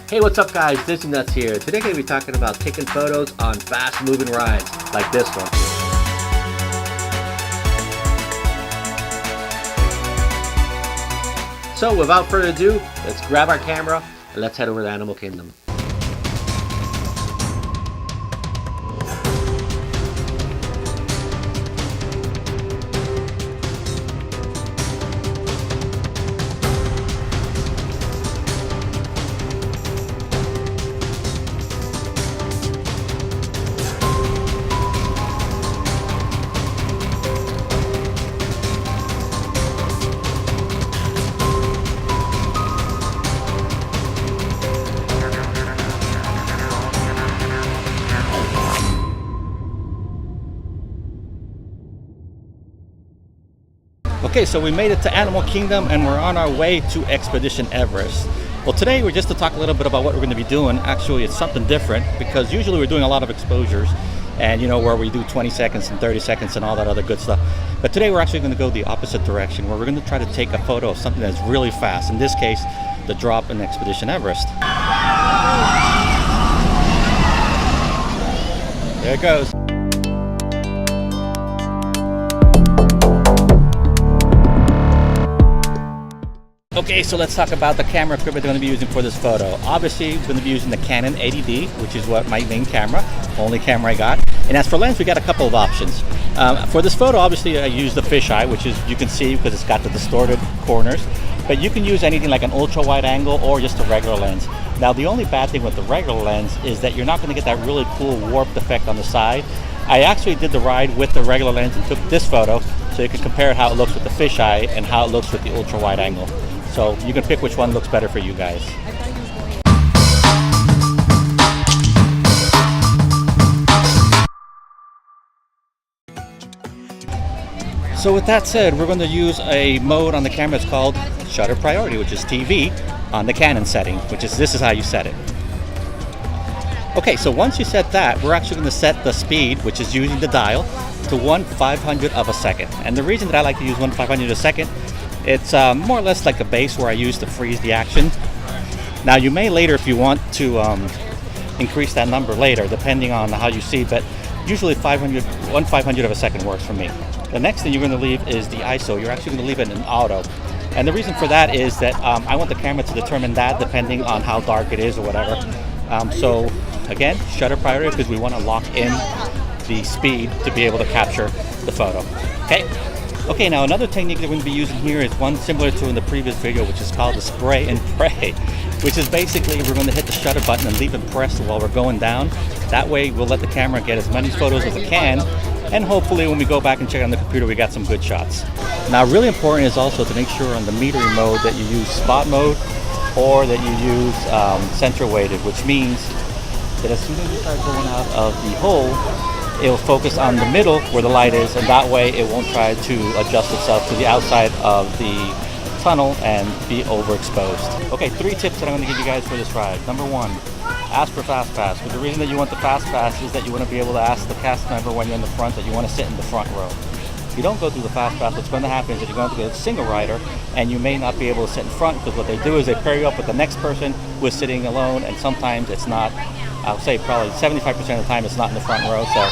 Hey, what's up guys, Disney Nuts here. Today I'm going to be talking about taking photos on fast moving rides like this one. So without further ado, let's grab our camera and let's head over to Animal Kingdom. Okay, so we made it to Animal Kingdom and we're on our way to Expedition Everest. Well, today we're just to talk a little bit about what we're going to be doing. Actually, it's something different because usually we're doing a lot of exposures and where we do 20 seconds and 30 seconds and all that other good stuff. But today we're actually going to go the opposite direction where we're going to try to take a photo of something that's really fast. In this case, the drop in Expedition Everest. There it goes. Okay, so let's talk about the camera equipment we're going to be using for this photo. Obviously, we're going to be using the Canon 80D, which is what my main camera, only camera I got. And as for lens, we got a couple of options. For this photo, obviously, I use the fisheye, which is you can see because it's got the distorted corners. But you can use anything like an ultra wide angle or just a regular lens. Now, the only bad thing with the regular lens is that you're not going to get that really cool warped effect on the side. I actually did the ride with the regular lens and took this photo so you can compare how it looks with the fisheye and how it looks with the ultra wide angle. So you can pick which one looks better for you guys. So with that said, we're going to use a mode on the camera. It's called shutter priority, which is TV on the Canon setting, this is how you set it. Okay, so once you set that, we're actually going to set the speed, which is using the dial, to 1/500 of a second. And the reason that I like to use 1/500 a second, it's more or less like a base where I use to freeze the action. Now you may later, if you want to increase that number later, depending on how you see, but usually 1/500 of a second works for me. The next thing you're going to leave is the ISO. You're actually going to leave it in auto. And the reason for that is that I want the camera to determine that depending on how dark it is or whatever. So again, shutter priority because we want to lock in the speed to be able to capture the photo. Okay, now another technique that we're going to be using here is one similar to in the previous video, which is called the spray and pray, which is basically we're going to hit the shutter button and leave it pressed while we're going down. That way we'll let the camera get as many photos as it can, and hopefully when we go back and check on the computer we got some good shots. Now really important is also to make sure on the metering mode that you use spot mode or that you use center weighted, which means that as soon as you start going out of the hole, it will focus on the middle where the light is, and that way it won't try to adjust itself to the outside of the tunnel and be overexposed. Okay, 3 tips that I'm going to give you guys for this ride. Number 1, ask for fast pass. But the reason that you want the fast pass is that you want to be able to ask the cast member when you're in the front that you want to sit in the front row. If you don't go through the fast pass, what's going to happen is that you're going to get a single rider and you may not be able to sit in front, because what they do is they pair you up with the next person who is sitting alone, and sometimes it's not, I'll say probably 75% of the time it's not in the front row. So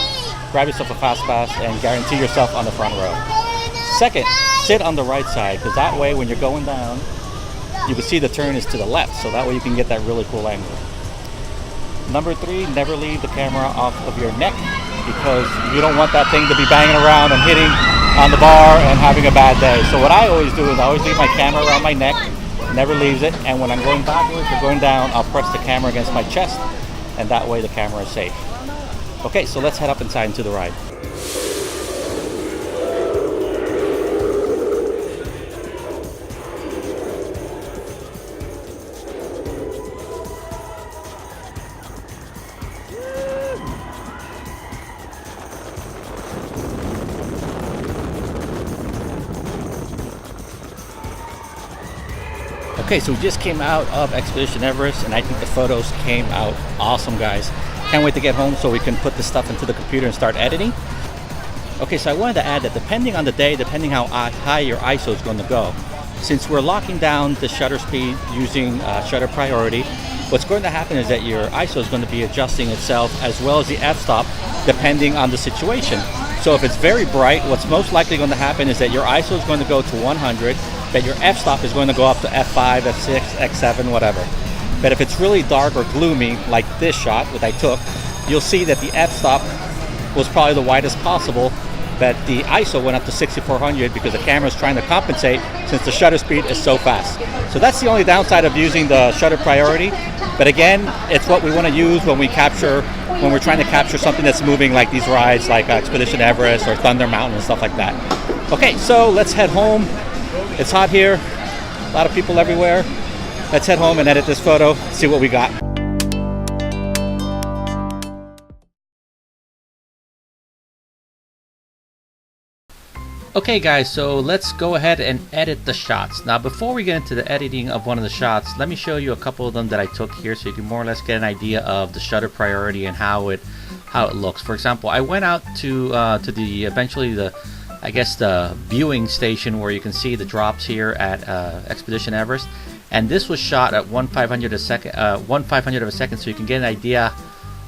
grab yourself a fast pass and guarantee yourself on the front row. Second, sit on the right side, because that way when you're going down, you can see the turn is to the left, so that way you can get that really cool angle. Number 3, never leave the camera off of your neck, because you don't want that thing to be banging around and hitting on the bar and having a bad day. So what I always do is I always leave my camera around my neck, never leaves it, and when I'm going backwards or going down, I'll press the camera against my chest, and that way the camera is safe. Okay, so let's head up inside into the ride. Okay, so we just came out of Expedition Everest, and I think the photos came out awesome, guys. Can't wait to get home so we can put this stuff into the computer and start editing. Okay, so I wanted to add that depending on the day, depending how high your ISO is going to go, since we're locking down the shutter speed using shutter priority, what's going to happen is that your ISO is going to be adjusting itself as well as the f-stop depending on the situation. So if it's very bright, what's most likely going to happen is that your ISO is going to go to 100, that your f-stop is going to go up to f5, f6, x7, whatever. But if it's really dark or gloomy, like this shot that I took, you'll see that the f-stop was probably the widest possible, but the ISO went up to 6400 because the camera is trying to compensate since the shutter speed is so fast. So that's the only downside of using the shutter priority. But again, it's what we want to use when we're trying to capture something that's moving, like these rides like Expedition Everest or Thunder Mountain and stuff like that. Okay, so let's head home. It's hot here, a lot of people everywhere. Let's head home and edit this photo, see what we got. Okay guys, so let's go ahead and edit the shots. Now before we get into the editing of one of the shots, let me show you a couple of them that I took here so you can more or less get an idea of the shutter priority and how it looks. For example, I went out to the viewing station where you can see the drops here at Expedition Everest, and this was shot at 1/500 of a second, so you can get an idea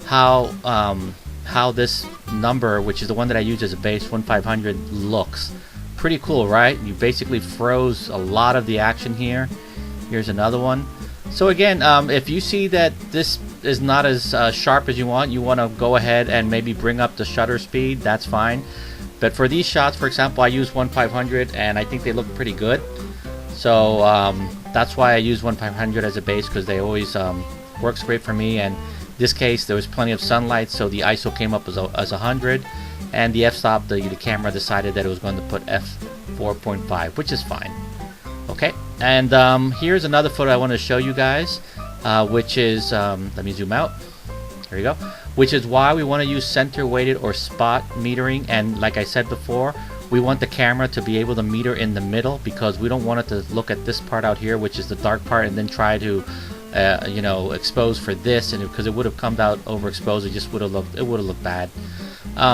how this number, which is the one that I use as a base, 1/500, looks. Pretty cool, right? You basically froze a lot of the action here. Here's another one. So again, if you see that this is not as sharp as you want to go ahead and maybe bring up the shutter speed, that's fine. But for these shots, for example, I use 1/500 and I think they look pretty good. So that's why I use 1/500 as a base, because they always works great for me. And this case there was plenty of sunlight, so the ISO came up as 100, and the f-stop, the camera decided that it was going to put f4.5, which is fine. Okay, and here's another photo I want to show you guys, which is let me zoom out. There you go. Which is why we want to use center weighted or spot metering. And like I said before, we want the camera to be able to meter in the middle, because we don't want it to look at this part out here, which is the dark part, and then try to expose for this, and because it would have come out overexposed, it would have looked bad.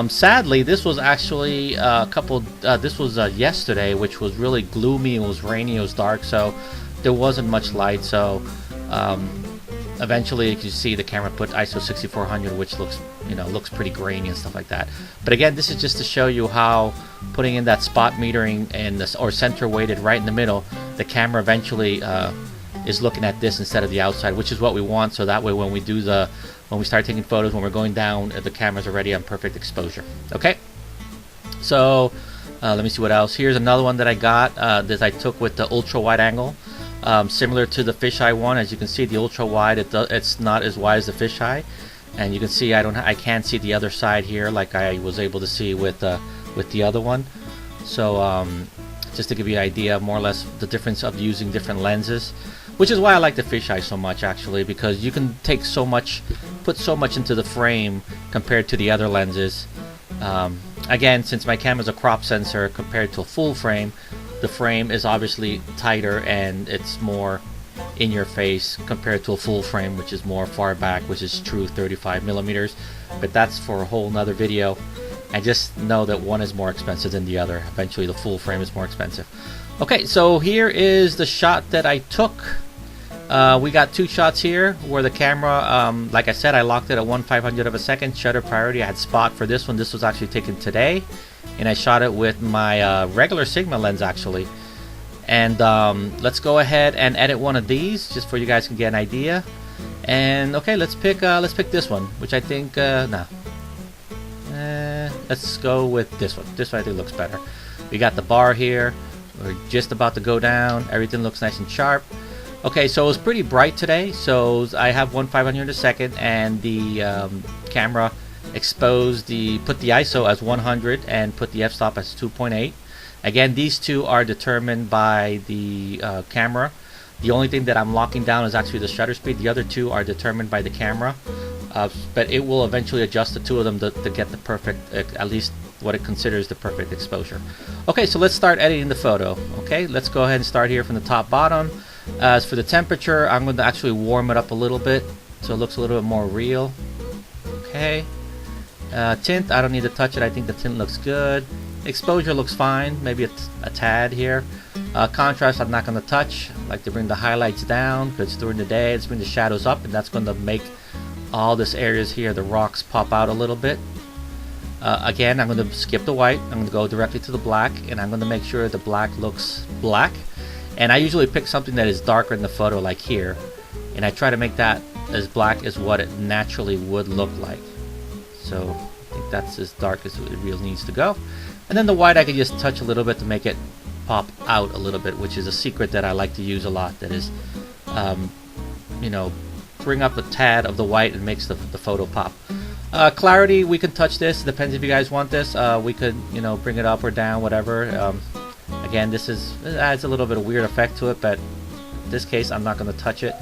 Sadly, this was actually this was yesterday, which was really gloomy. It was rainy, it was dark, so there wasn't much light. So eventually, you can see the camera put ISO 6400, which looks pretty grainy and stuff like that. But again, this is just to show you how putting in that spot metering or center weighted right in the middle, the camera eventually is looking at this instead of the outside, which is what we want. So that way, when we start taking photos, when we're going down, the camera's already on perfect exposure. Okay, so let me see what else. Here's another one that I got that I took with the ultra wide angle, similar to the fisheye one. As you can see, the ultra wide, it's not as wide as the fisheye, and you can see I can't see the other side here like I was able to see with the other one. So just to give you an idea, more or less, the difference of using different lenses. Which is why I like the fisheye so much, actually, because you can put so much into the frame compared to the other lenses. Again, since my camera is a crop sensor compared to a full frame, the frame is obviously tighter and it's more in your face compared to a full frame, which is more far back, which is true 35 millimeters. But that's for a whole nother video. And just know that one is more expensive than the other. Eventually, the full frame is more expensive. Okay, so here is the shot that I took. We got two shots here where the camera, like I said, I locked it at 1/500 of a second, shutter priority. I had spot for this one. This was actually taken today, and I shot it with my regular Sigma lens, actually. And let's go ahead and edit one of these just for you guys can get an idea. And okay, let's pick this one, which I think let's go with this one. This one I think looks better. We got the bar here. We're just about to go down. Everything looks nice and sharp. Okay, so it was pretty bright today. So I have 1/500 a second, and the camera put the ISO as 100 and put the f-stop as 2.8. Again, these two are determined by the camera. The only thing that I'm locking down is actually the shutter speed. The other two are determined by the camera, but it will eventually adjust the two of them to get the perfect, at least what it considers the perfect exposure. Okay, so let's start editing the photo. Okay, let's go ahead and start here from the top bottom. As for the temperature, I'm going to actually warm it up a little bit so it looks a little bit more real. Okay. Tint, I don't need to touch it. I think the tint looks good. Exposure looks fine, maybe a tad here. Contrast I'm not going to touch. I like to bring the highlights down because during the day it's bring the shadows up, and that's going to make all this areas here, the rocks, pop out a little bit. Again, I'm going to skip the white. I'm going to go directly to the black, and I'm going to make sure the black looks black. And I usually pick something that is darker in the photo, like here, and I try to make that as black as what it naturally would look like. So I think that's as dark as it really needs to go. And then the white I can just touch a little bit to make it pop out a little bit, which is a secret that I like to use a lot. That is, you know, bring up a tad of the white and makes the photo pop. Clarity, we can touch this. Depends if you guys want this. We could, you know, bring it up or down, whatever. Again, it adds a little bit of weird effect to it, but in this case, I'm not going to touch it.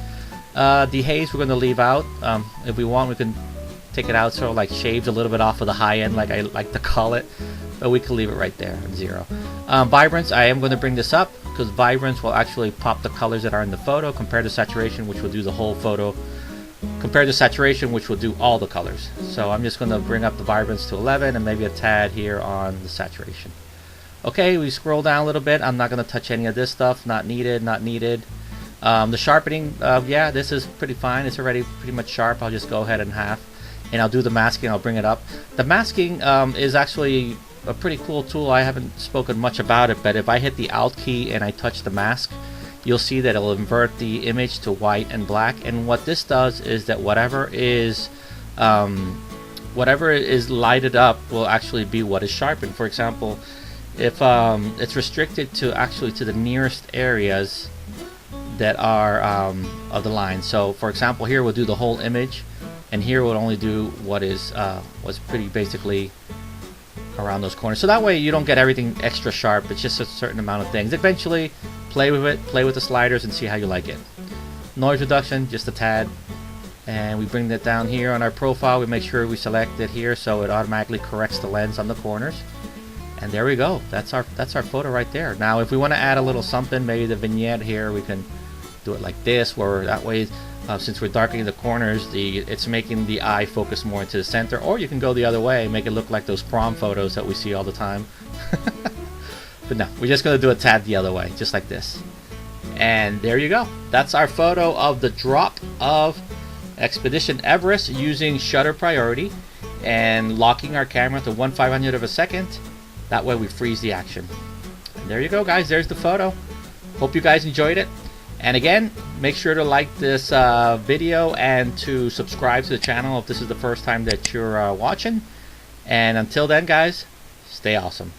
Dehaze, we're going to leave out. If we want, we can take it out, sort of like shaves a little bit off of the high end, like I like to call it. But we can leave it right there at 0. Vibrance, I am going to bring this up because vibrance will actually pop the colors that are in the photo compared to saturation, which will do the whole photo, compared to saturation, which will do all the colors. So I'm just going to bring up the vibrance to 11 and maybe a tad here on the saturation. Okay, we scroll down a little bit. I'm not going to touch any of this stuff. Not needed, not needed. The sharpening, yeah, this is pretty fine. It's already pretty much sharp. I'll just go ahead and half. And I'll do the masking. I'll bring it up. The masking is actually a pretty cool tool. I haven't spoken much about it, but if I hit the Alt key and I touch the mask, you'll see that it'll invert the image to white and black. And what this does is that whatever is lighted up will actually be what is sharpened. For example, if it's restricted to the nearest areas that are of the line. So for example, here we'll do the whole image, and here we'll only do what is was pretty basically around those corners. So that way you don't get everything extra sharp. It's just a certain amount of things. Eventually, play with it, play with the sliders, and see how you like it. Noise reduction, just a tad. And we bring that down here on our profile. We make sure we select it here so it automatically corrects the lens on the corners. And there we go. That's our photo right there. Now, if we want to add a little something, maybe the vignette here, we can do it like this, where that way, since we're darkening the corners, it's making the eye focus more into the center. Or you can go the other way, make it look like those prom photos that we see all the time. But no, we're just going to do a tad the other way, just like this. And there you go. That's our photo of the drop of Expedition Everest using shutter priority and locking our camera to 1/500 of a second. That way we freeze the action. And there you go, guys. There's the photo. Hope you guys enjoyed it. And again, make sure to like this video and to subscribe to the channel if this is the first time that you're watching. And until then, guys, stay awesome.